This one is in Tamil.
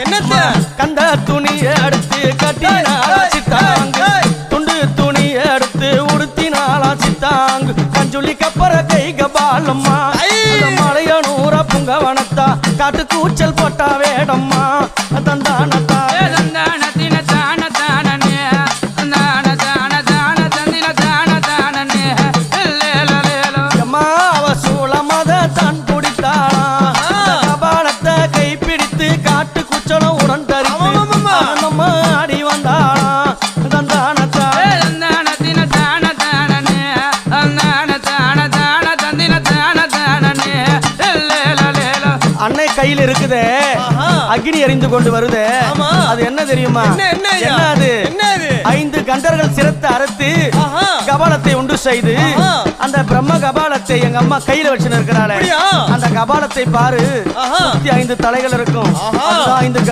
என்னத்த கந்த துணியை எடுத்து கட்டினாலா சித்தாங்கு துண்டு துணியை எடுத்து உடுத்தினாலா சித்தாங்கு கஞ்சுளி கப்பற கை கபாலம்மா மலையனூர புங்கவனத்தா காட்டு கூச்சல் போட்டா வேடம்மா தந்தானத்தா அன்னை கையில் இருக்குதே அக்னி எரிந்து கொண்டு வருதே அது என்ன தெரியுமா என்ன அது 5 கண்டர்கள் சிரத்தை அறுத்து கபாலத்தை உண்டு செய்து அந்த பிரம்ம கபாலத்தை எங்க அம்மா கையில வச்சு இருக்கிறாளே அந்த கபாலத்தை பாரு 5 தலைகள் இருக்கும்